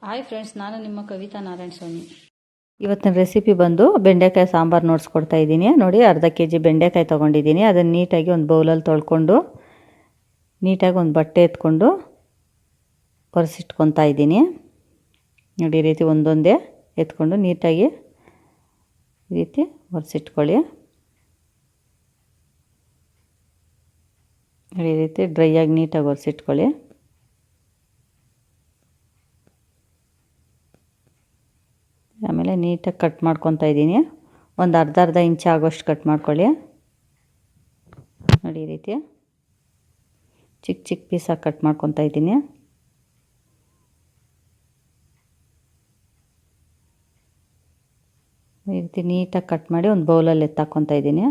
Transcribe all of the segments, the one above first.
Hi friends, ನಾನು ನಿಮ್ಮ ಕವಿತಾ ನಾರಾಯಣ ಸ್ವಾಮಿ. ಇವತ್ತಿನ ರೆಸಿಪಿ ಬಂದು ಬೆಂಡೆಕಾಯಿ ಸಾಂಬಾರು ನೋಡಿಸ್ಕೊಡ್ತಾ ಇದ್ದೀನಿ. ನೋಡಿ, ಅರ್ಧ kg ಬೆಂಡೆಕಾಯಿ ತೊಗೊಂಡಿದ್ದೀನಿ. ಅದನ್ನು ನೀಟಾಗಿ ಒಂದು ಬೌಲಲ್ಲಿ ತೊಳ್ಕೊಂಡು ನೀಟಾಗಿ ಒಂದು ಬಟ್ಟೆ ಎತ್ಕೊಂಡು ಒರೆಸಿಟ್ಕೊತಾ ಇದ್ದೀನಿ. ನೋಡಿ, ಈ ರೀತಿ ಒಂದೊಂದೇ ಎತ್ಕೊಂಡು ನೀಟಾಗಿ ಈ ರೀತಿ ಒರೆಸಿಟ್ಕೊಳ್ಳಿ. ಈ ರೀತಿ ಡ್ರೈಯಾಗಿ ನೀಟಾಗಿ ಒರೆಸಿಟ್ಕೊಳ್ಳಿ. ಆಮೇಲೆ ನೀಟಾಗಿ ಕಟ್ ಮಾಡ್ಕೊತಾ ಇದ್ದೀನಿ. ಒಂದು ಅರ್ಧ ಇಂಚ್ ಆಗೋಷ್ಟು ಕಟ್ ಮಾಡ್ಕೊಳ್ಳಿ. ನೋಡಿ, ಈ ರೀತಿ ಚಿಕ್ಕ ಚಿಕ್ಕ ಪೀಸಾಗಿ ಕಟ್ ಮಾಡ್ಕೊತಾ ಇದ್ದೀನಿ. ಈ ರೀತಿ ನೀಟಾಗಿ ಕಟ್ ಮಾಡಿ ಒಂದು ಬೌಲಲ್ಲಿ ಎತ್ತಾಕೊತಾ ಇದ್ದೀನಿ.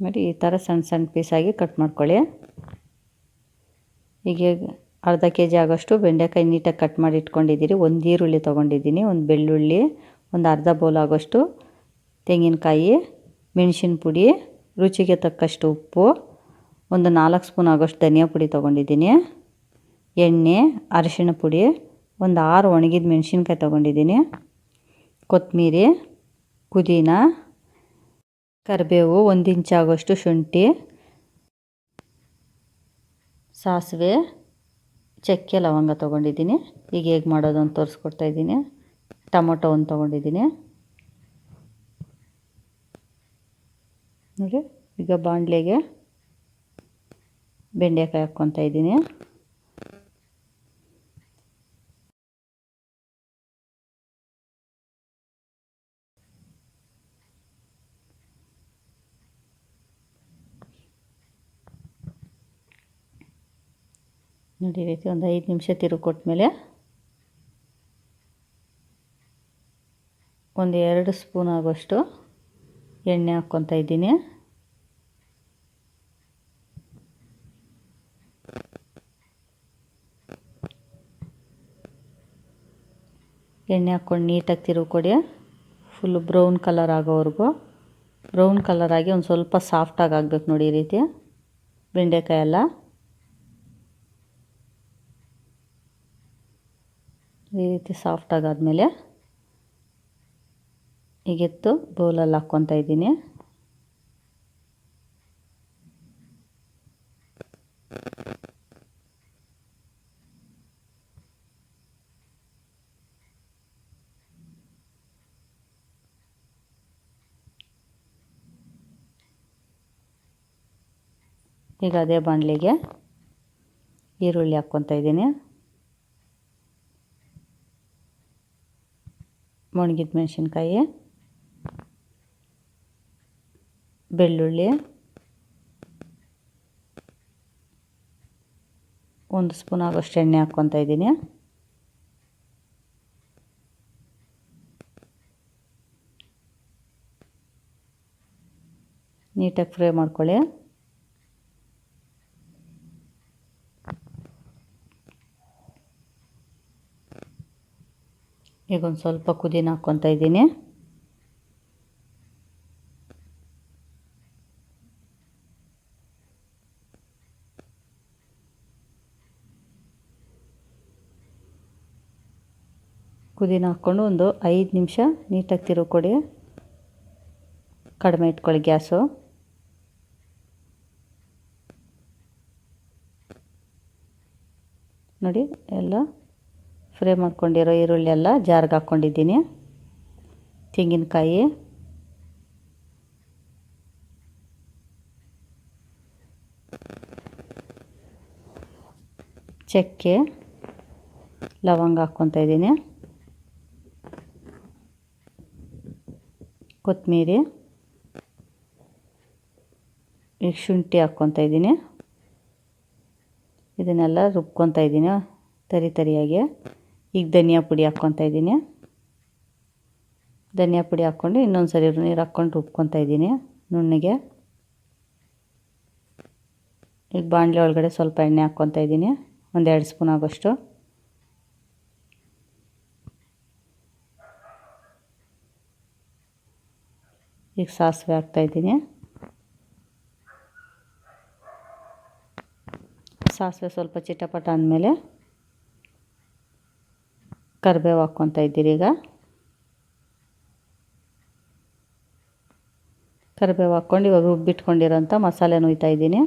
ನೋಡಿ, ಈ ಥರ ಸಣ್ಣ ಸಣ್ಣ ಪೀಸಾಗಿ ಕಟ್ ಮಾಡ್ಕೊಳ್ಳಿ. ಈಗ ಅರ್ಧ kg ಆಗೋಷ್ಟು ಬೆಂಡೆಕಾಯಿ ನೀಟಾಗಿ ಕಟ್ ಮಾಡಿ ಇಟ್ಕೊಂಡಿದ್ದೀರಿ. ಒಂದು ಈರುಳ್ಳಿ ತೊಗೊಂಡಿದ್ದೀನಿ, ಒಂದು ಬೆಳ್ಳುಳ್ಳಿ, ಒಂದು ಅರ್ಧ ಬೌಲ್ ಆಗೋಷ್ಟು ತೆಂಗಿನಕಾಯಿ, ಮೆಣಸಿನ ಪುಡಿ, ರುಚಿಗೆ ತಕ್ಕಷ್ಟು ಉಪ್ಪು, ಒಂದು 4 ಸ್ಪೂನ್ ಆಗೋಷ್ಟು ಧನಿಯಾ ಪುಡಿ ತೊಗೊಂಡಿದ್ದೀನಿ, ಎಣ್ಣೆ, ಅರಿಶಿಣ ಪುಡಿ, ಒಂದು 6 ಒಣಗಿದ ಮೆಣಸಿನ್ಕಾಯಿ ತೊಗೊಂಡಿದ್ದೀನಿ, ಕೊತ್ತಂಬರಿ, ಪುದೀನ, ಕರಿಬೇವು, 1 ಇಂಚ್ ಆಗೋಷ್ಟು ಶುಂಠಿ, ಸಾಸಿವೆ, ಚಕ್ಕೆ, ಲವಂಗ ತೊಗೊಂಡಿದ್ದೀನಿ. ಈಗ ಹೇಗೆ ಮಾಡೋದು ಅಂತ ತೋರಿಸ್ಕೊಡ್ತಾ ಇದ್ದೀನಿ. ಟೊಮೊಟೊ ಒಂದು ತೊಗೊಂಡಿದ್ದೀನಿ. ನೋಡಿ, ಈಗ ಬಾಣಲೆಗೆ ಬೆಂಡೆಕಾಯಿ ಹಾಕ್ಕೊತಾ ಇದ್ದೀನಿ. ನೋಡಿ, ಈ ರೀತಿ ಒಂದು 5 ನಿಮಿಷ ತಿರುಗಿ ಕೊಟ್ಮೇಲೆ ಒಂದು 2 ಸ್ಪೂನ್ ಆಗೋಷ್ಟು ಎಣ್ಣೆ ಹಾಕ್ಕೊತಾ ಇದ್ದೀನಿ. ಎಣ್ಣೆ ಹಾಕ್ಕೊಂಡು ನೀಟಾಗಿ ತಿರುಗಿ ಕೊಡಿ. ಫುಲ್ಲು ಬ್ರೌನ್ ಕಲರ್ ಆಗೋವರೆಗೂ. ಬ್ರೌನ್ ಕಲರ್ ಆಗಿ ಒಂದು ಸ್ವಲ್ಪ ಸಾಫ್ಟಾಗಿ ಆಗಬೇಕು. ನೋಡಿ, ಈ ರೀತಿ ಬೆಂಡೆಕಾಯಿ ಎಲ್ಲ ಈ ರೀತಿ ಸಾಫ್ಟಾಗಿ ಆದಮೇಲೆ ಈಗೆತ್ತು ಬೌಲಲ್ಲಿ ಹಾಕ್ಕೊತಾ ಇದ್ದೀನಿ. ಈಗ ಅದೇ ಬಾಣಲೆಗೆ ಈರುಳ್ಳಿ ಹಾಕ್ಕೊತಾ ಇದ್ದೀನಿ, ಒಣಗಿದ ಮೆಣಸಿನ್ಕಾಯಿ, ಬೆಳ್ಳುಳ್ಳಿ, 1 ಸ್ಪೂನ್ ಆಗೋಷ್ಟು ಎಣ್ಣೆ ಹಾಕ್ಕೊತಾ ಇದ್ದೀನಿ. ನೀಟಾಗಿ ಫ್ರೈ ಮಾಡ್ಕೊಳ್ಳಿ. ಈಗ ಒಂದು ಸ್ವಲ್ಪ ಪುದೀನ ಹಾಕ್ಕೊತಾ ಇದ್ದೀನಿ. ಪುದೀನ ಹಾಕ್ಕೊಂಡು ಒಂದು 5 ನಿಮಿಷ ನೀಟಾಗಿ ತಿರುಗಿ ಕೊಡಿ. ಕಡಿಮೆ ಇಟ್ಕೊಳ್ಳಿ ಗ್ಯಾಸು. ನೋಡಿ, ಎಲ್ಲ ಫ್ರೈ ಮಾಡ್ಕೊಂಡಿರೋ ಈರುಳ್ಳಿ ಎಲ್ಲ ಜಾರ್ಗೆ ಹಾಕ್ಕೊಂಡಿದ್ದೀನಿ. ತೆಂಗಿನಕಾಯಿ, ಚಕ್ಕೆ, ಲವಂಗ ಹಾಕ್ಕೊತಾ ಇದ್ದೀನಿ, ಕೊತ್ತಂಬರಿ, ಈಗ ಶುಂಠಿ ಹಾಕ್ಕೊತಾ ಇದ್ದೀನಿ. ಇದನ್ನೆಲ್ಲ ರುಬ್ಕೊತಾ ಇದ್ದೀನಿ ತರಿಯಾಗಿ. ಈಗ ಧನಿಯಾ ಪುಡಿ ಹಾಕ್ಕೊತಾ ಇದ್ದೀನಿ. ಧನಿಯಾ ಪುಡಿ ಹಾಕ್ಕೊಂಡು ಇನ್ನೊಂದು ಸರಿ ನೀರು ಹಾಕ್ಕೊಂಡು ರುಬ್ಕೊತಾ ಇದ್ದೀನಿ ನುಣ್ಣಗೆ. ಈಗ ಬಾಣಲೆ ಒಳಗಡೆ ಸ್ವಲ್ಪ ಎಣ್ಣೆ ಹಾಕ್ಕೊತಾ ಇದ್ದೀನಿ, ಒಂದು 2 ಸ್ಪೂನ್ ಆಗೋಷ್ಟು. ಈಗ ಸಾಸಿವೆ ಹಾಕ್ತಾಯಿದ್ದೀನಿ. ಸಾಸಿವೆ ಸ್ವಲ್ಪ ಚಿಟಪಟ ಅಂದಮೇಲೆ ಕರಿಬೇವು ಹಾಕ್ಕೊತಾ ಇದ್ದೀರಿ. ಈಗ ಕರಿಬೇವು ಹಾಕ್ಕೊಂಡು ಇವಾಗ ರುಬ್ಬಿಟ್ಕೊಂಡಿರೋಂಥ ಮಸಾಲೆ ನುಯ್ತಾ ಇದ್ದೀನಿ.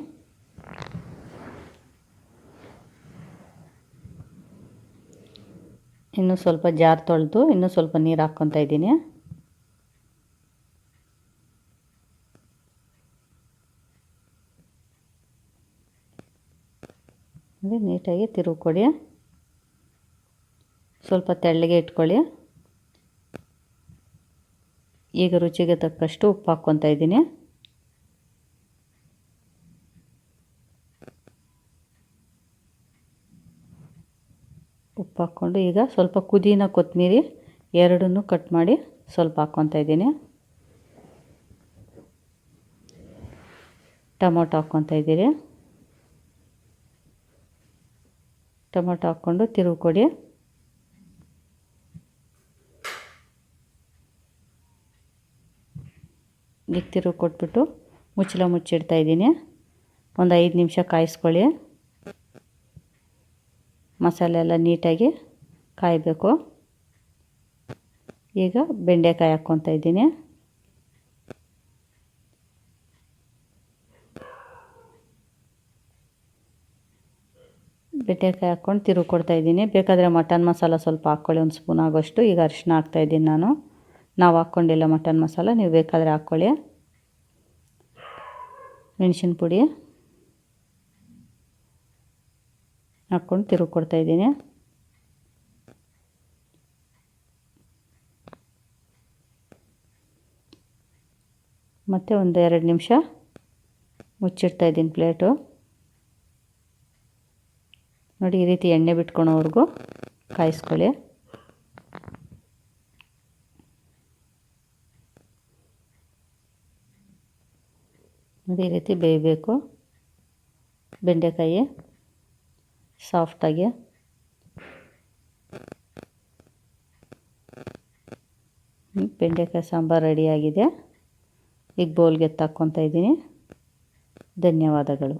ಇನ್ನೂ ಸ್ವಲ್ಪ ಜಾರ್ ತೊಳೆದು ಇನ್ನೂ ಸ್ವಲ್ಪ ನೀರು ಹಾಕ್ಕೊತಾ ಇದ್ದೀನಿ. ನೀಟಾಗಿ ತಿರುಗಿ ಕೊಡಿ. ಸ್ವಲ್ಪ ತೆಳ್ಳಗೆ ಇಟ್ಕೊಳ್ಳಿ. ಈಗ ರುಚಿಗೆ ತಕ್ಕಷ್ಟು ಉಪ್ಪು ಹಾಕ್ಕೊತಾ ಇದ್ದೀನಿ. ಉಪ್ಪು ಹಾಕ್ಕೊಂಡು ಈಗ ಸ್ವಲ್ಪ ಪುದೀನ ಕೊತ್ತಂಬರಿ ಎರಡನ್ನೂ ಕಟ್ ಮಾಡಿ ಸ್ವಲ್ಪ ಹಾಕ್ಕೊತಾ ಇದ್ದೀನಿ. ಟೊಮೊಟೊ ಹಾಕ್ಕೊತಾ ಇದ್ದೀರಿ. ಟೊಮೊಟೊ ಹಾಕ್ಕೊಂಡು ತಿರುಗಿ ಕೊಡಿ. ಈಗ ತಿರುಗಿ ಕೊಟ್ಬಿಟ್ಟು ಮುಚ್ಚಳ ಮುಚ್ಚಿಡ್ತಾ ಇದ್ದೀನಿ. ಒಂದು 5 ನಿಮಿಷ ಕಾಯಿಸ್ಕೊಳ್ಳಿ. ಮಸಾಲೆ ಎಲ್ಲ ನೀಟಾಗಿ ಕಾಯಬೇಕು. ಈಗ ಬೆಂಡೆಕಾಯಿ ಹಾಕ್ಕೊತಾ ಇದ್ದೀನಿ. ಬೆಂಡೆಕಾಯಿ ಹಾಕ್ಕೊಂಡು ತಿರುಗಿ ಕೊಡ್ತಾ ಇದ್ದೀನಿ. ಬೇಕಾದರೆ ಮಟನ್ ಮಸಾಲ ಸ್ವಲ್ಪ ಹಾಕ್ಕೊಳ್ಳಿ, ಒಂದು ಸ್ಪೂನ್ ಆಗೋಷ್ಟು. ಈಗ ಅರಿಶಿನ ಹಾಕ್ತಾಯಿದ್ದೀನಿ ನಾನು. ನಾವು ಹಾಕ್ಕೊಂಡಿಲ್ಲ ಮಟನ್ ಮಸಾಲ, ನೀವು ಬೇಕಾದರೆ ಹಾಕ್ಕೊಳ್ಳಿ. ಮೆಣಸಿನ ಪುಡಿ ಹಾಕ್ಕೊಂಡು ತಿರುಗಿ ಕೊಡ್ತಾಯಿದ್ದೀನಿ. ಮತ್ತು ಒಂದು 2 ನಿಮಿಷ ಮುಚ್ಚಿಡ್ತಾಯಿದ್ದೀನಿ ಪ್ಲೇಟು. ನೋಡಿ, ಈ ರೀತಿ ಎಣ್ಣೆ ಬಿಟ್ಕೊಳೋವರೆಗೂ ಕಾಯಿಸ್ಕೊಳ್ಳಿ. ನೋಡಿ, ಈ ರೀತಿ ಬೇಯಬೇಕು ಬೆಂಡೆಕಾಯಿ ಸಾಫ್ಟಾಗಿ. ಬೆಂಡೆಕಾಯಿ ಸಾಂಬಾರು ರೆಡಿಯಾಗಿದೆ. ಈಗ ಬೌಲ್ಗೆ ಎತ್ತಾಕ್ಕೊತಾ ಇದ್ದೀನಿ. ಧನ್ಯವಾದಗಳು.